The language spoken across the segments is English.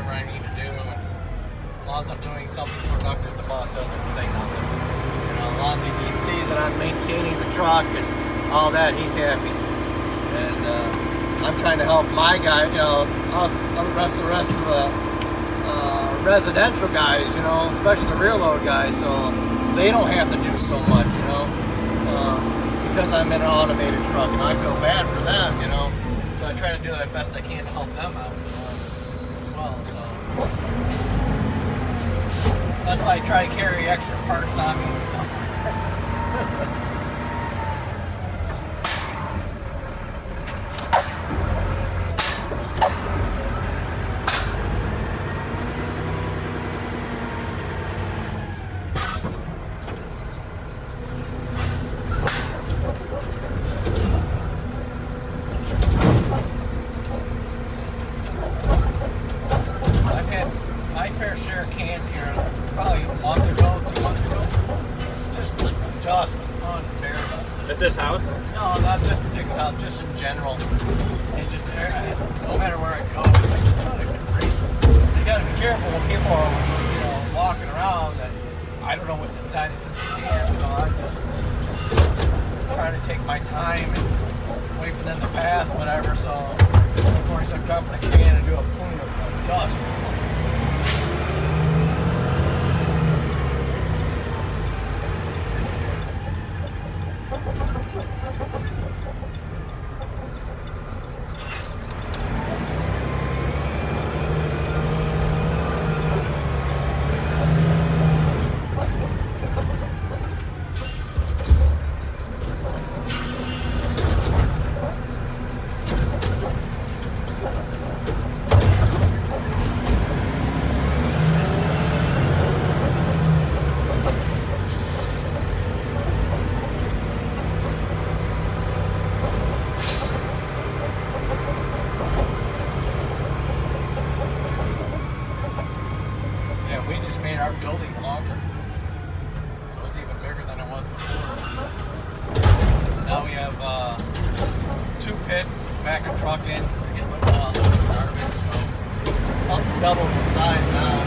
whatever I need to do. And as long as I'm doing something productive, the boss doesn't say nothing. You know, as long as he sees that I'm maintaining the truck and all that, he's happy. And I'm trying to help my guy, you know, the rest of the residential guys, you know, especially the rear load guys, so they don't have to do so much, you know, because I'm in an automated truck, and I feel bad for them, you know. So I try to do the best I can to help them out as well. So that's why I try to carry extra parts on me and stuff like that. Fair share of cans here probably a month ago, 2 months ago. Just the dust was unbearable. At this house? No, not this particular house, just in general. It just, no matter where I go, it's like, you gotta be careful when people are, you know, walking around that I don't know what's inside these cans, so I'm just trying to take my time and wait for them to pass, whatever. So, of course, I'm dumping a can and do a plume of dust. We just made our building longer, so it's even bigger than it was before. Now we have 2 pits to back a truck in to get rid of all the garbage, so up double the size now.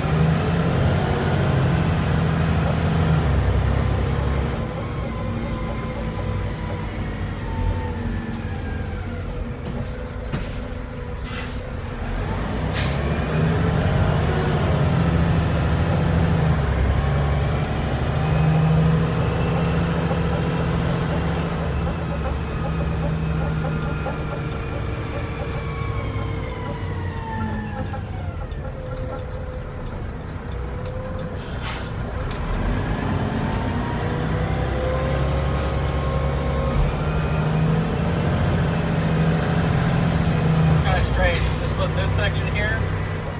This section here,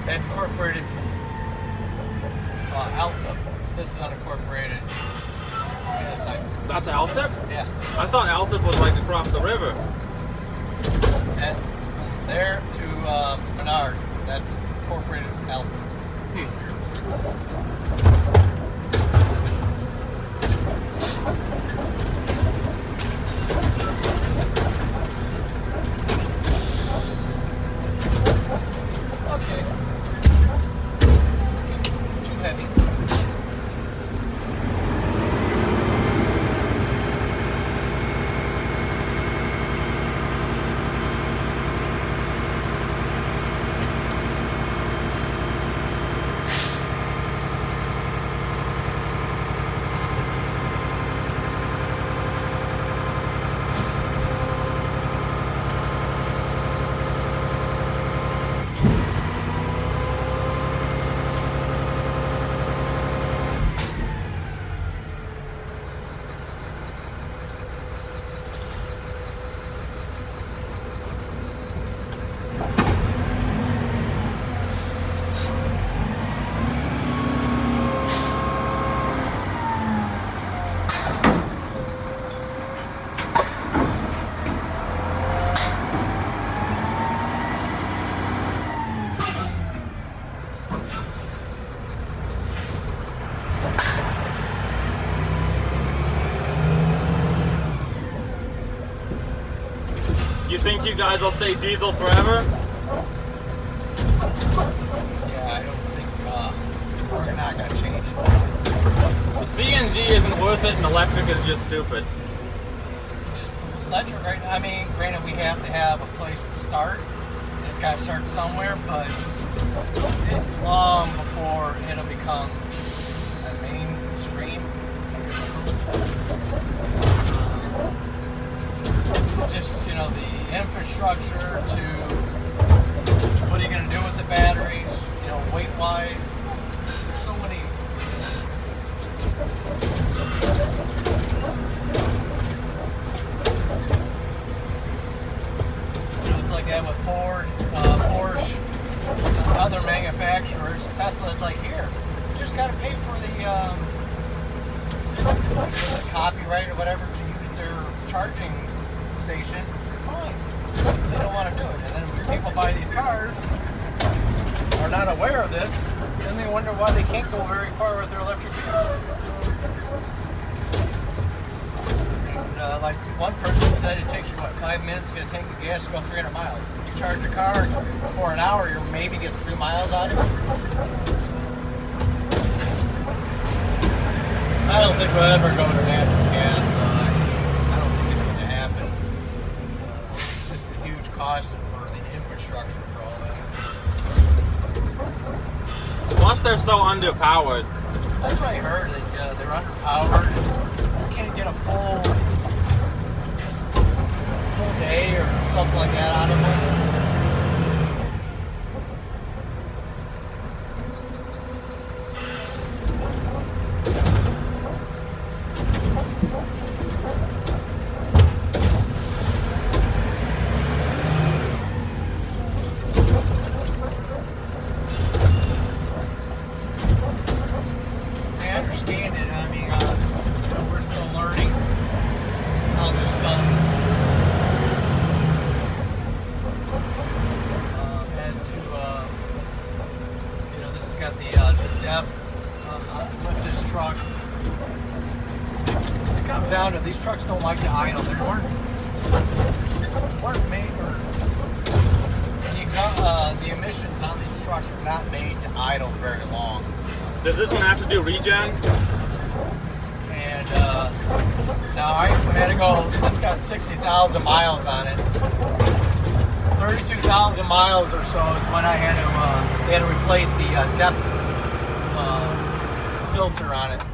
that's incorporated ALSA. This is unincorporated. That's ALSIP? Yeah. I thought ALSIP was like across the river. And from there to Menard, that's incorporated ALSA. Okay. Too heavy. You think you guys will stay diesel forever? Yeah, we're not going to change. The CNG isn't worth it, and electric is just stupid. Just electric, right? I mean, granted, we have to have a place to start. And it's got to start somewhere, but it's long before it'll become a mainstream. Just, you know, the infrastructure to what are you going to do with the batteries, you know, weight-wise. There's so many. You know, it's like that with Ford, Porsche, other manufacturers. Tesla's like, here, you just got to pay for the copyright or whatever to use their charging station. You're fine. They don't want to do it. And then when people buy these cars, are not aware of this, then they wonder why they can't go very far with their electric vehicle. And like one person said, it takes you, what, 5 minutes to get a tank of gas to go 300 miles. If you charge your car for an hour, you'll maybe get 3 miles out of it. I don't think we'll ever go to natural gas. I don't think it's going to happen. It's just a huge cost for the infrastructure for all that. Plus, they're so underpowered. That's what I heard. That they're underpowered. You can't get a full day or something like that out of them. I understand it. I mean, you know, we're still learning all this stuff. As to, you know, this has got the depth with this truck. It comes down to these trucks don't like to idle. They weren't made, or the emissions on these trucks are not made to idle very long. Does this one have to do regen? And now I had to go, this got 60,000 miles on it. 32,000 miles or so is when I had to replace the depth filter on it.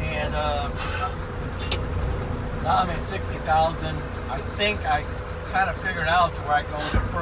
And now I'm at 60,000. I think I kind of figured out to where I go further.